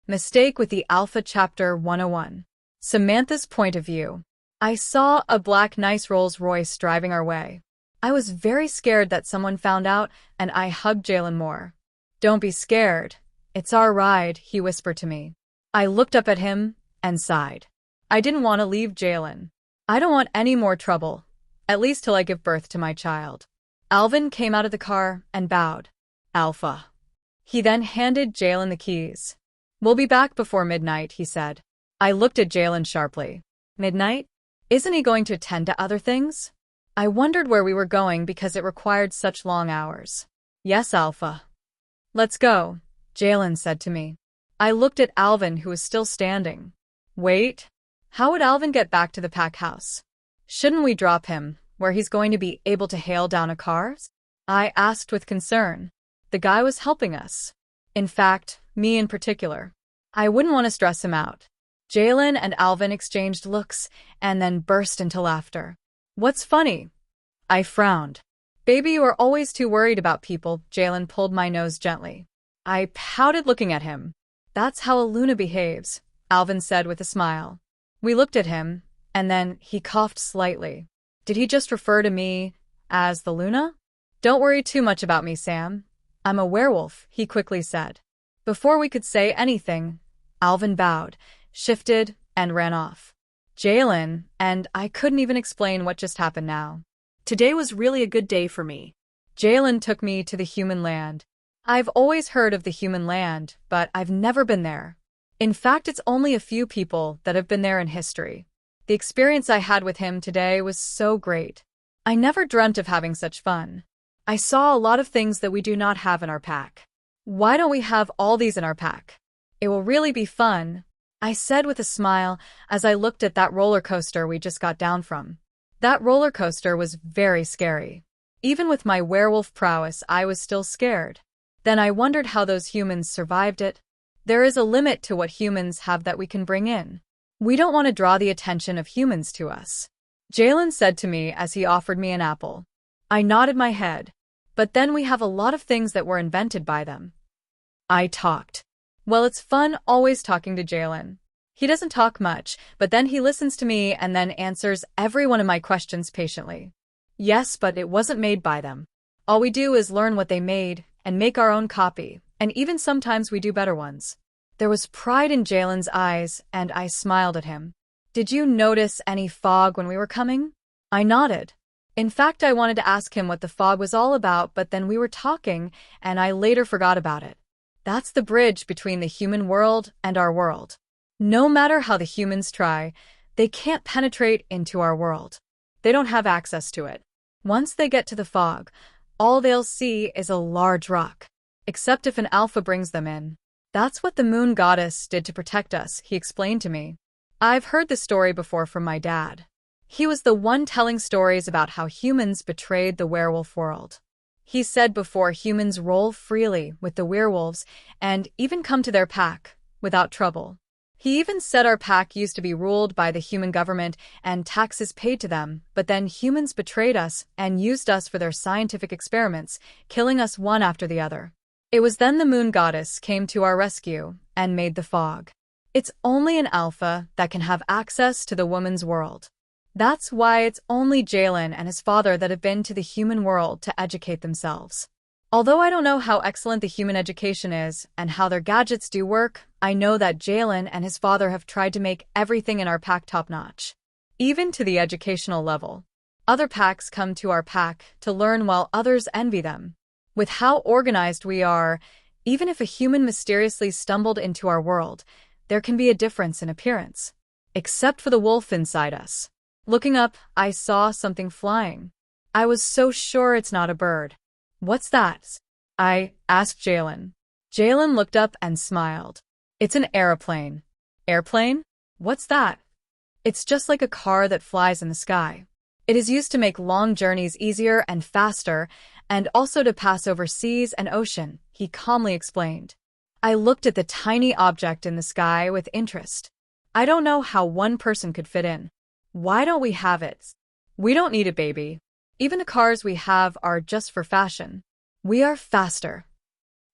Mistake with the Alpha Chapter 101. Samantha's point of view. I saw a black nice Rolls-Royce driving our way. I was very scared that someone found out, and I hugged Jalen more. Don't be scared. It's our ride, he whispered to me. I looked up at him and sighed. I didn't want to leave Jalen. I don't want any more trouble, at least till I give birth to my child. Alvin came out of the car and bowed. Alpha. He then handed Jalen the keys. We'll be back before midnight, he said. I looked at Jalen sharply. Midnight? Isn't he going to attend to other things? I wondered where we were going because it required such long hours. Yes, Alpha. Let's go, Jalen said to me. I looked at Alvin, who was still standing. Wait. How would Alvin get back to the pack house? Shouldn't we drop him, where he's going to be able to hail down a car? I asked with concern. The guy was helping us. In fact, me in particular. I wouldn't want to stress him out. Jalen and Alvin exchanged looks and then burst into laughter. What's funny? I frowned. Baby, you are always too worried about people. Jalen pulled my nose gently. I pouted, looking at him. That's how a Luna behaves, Alvin said with a smile. We looked at him, and then he coughed slightly. Did he just refer to me as the Luna? Don't worry too much about me, Sam. I'm a werewolf, he quickly said. Before we could say anything, Alvin bowed, shifted, and ran off. Jalen and I couldn't even explain what just happened now. Today was really a good day for me. Jalen took me to the human land. I've always heard of the human land, but I've never been there. In fact, it's only a few people that have been there in history. The experience I had with him today was so great. I never dreamt of having such fun. I saw a lot of things that we do not have in our pack. Why don't we have all these in our pack? It will really be fun, I said with a smile as I looked at that roller coaster we just got down from. That roller coaster was very scary. Even with my werewolf prowess, I was still scared. Then I wondered how those humans survived it. There is a limit to what humans have that we can bring in. We don't want to draw the attention of humans to us, Jalen said to me as he offered me an apple. I nodded my head. But then we have a lot of things that were invented by them. I talked. Well, it's fun always talking to Jalen. He doesn't talk much, but then he listens to me and then answers every one of my questions patiently. Yes, but it wasn't made by them. All we do is learn what they made and make our own copy, and even sometimes we do better ones. There was pride in Jalen's eyes, and I smiled at him. Did you notice any fog when we were coming? I nodded. In fact, I wanted to ask him what the fog was all about, but then we were talking, and I later forgot about it. That's the bridge between the human world and our world. No matter how the humans try, they can't penetrate into our world. They don't have access to it. Once they get to the fog, all they'll see is a large rock. Except if an alpha brings them in. That's what the moon goddess did to protect us, he explained to me. I've heard the story before from my dad. He was the one telling stories about how humans betrayed the werewolf world. He said before humans roll freely with the werewolves and even come to their pack without trouble. He even said our pack used to be ruled by the human government and taxes paid to them, but then humans betrayed us and used us for their scientific experiments, killing us one after the other. It was then the moon goddess came to our rescue and made the fog. It's only an alpha that can have access to the woman's world. That's why it's only Jalen and his father that have been to the human world to educate themselves. Although I don't know how excellent the human education is and how their gadgets do work, I know that Jalen and his father have tried to make everything in our pack top-notch, even to the educational level. Other packs come to our pack to learn while others envy them. With how organized we are, even if a human mysteriously stumbled into our world, there can be a difference in appearance. Except for the wolf inside us. Looking up, I saw something flying. I was so sure it's not a bird. What's that? I asked Jalen. Jalen looked up and smiled. It's an airplane. Airplane? What's that? It's just like a car that flies in the sky. It is used to make long journeys easier and faster, and also to pass over seas and ocean, he calmly explained. I looked at the tiny object in the sky with interest. I don't know how one person could fit in. Why don't we have it? We don't need it, baby. Even the cars we have are just for fashion. We are faster.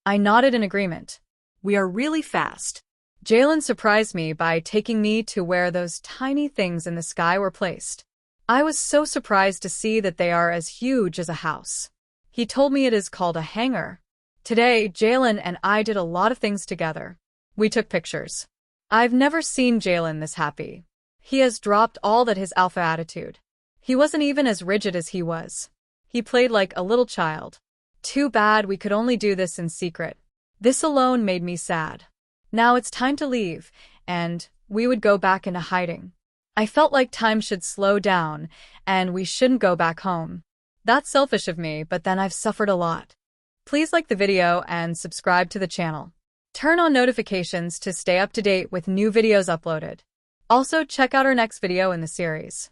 I nodded in agreement. We are really fast. Jalen surprised me by taking me to where those tiny things in the sky were placed. I was so surprised to see that they are as huge as a house. He told me it is called a hangar. Today, Jalen and I did a lot of things together. We took pictures. I've never seen Jalen this happy. He has dropped all that his alpha attitude. He wasn't even as rigid as he was. He played like a little child. Too bad we could only do this in secret. This alone made me sad. Now it's time to leave, and we would go back into hiding. I felt like time should slow down, and we shouldn't go back home. That's selfish of me, but then I've suffered a lot. Please like the video and subscribe to the channel. Turn on notifications to stay up to date with new videos uploaded. Also, check out our next video in the series.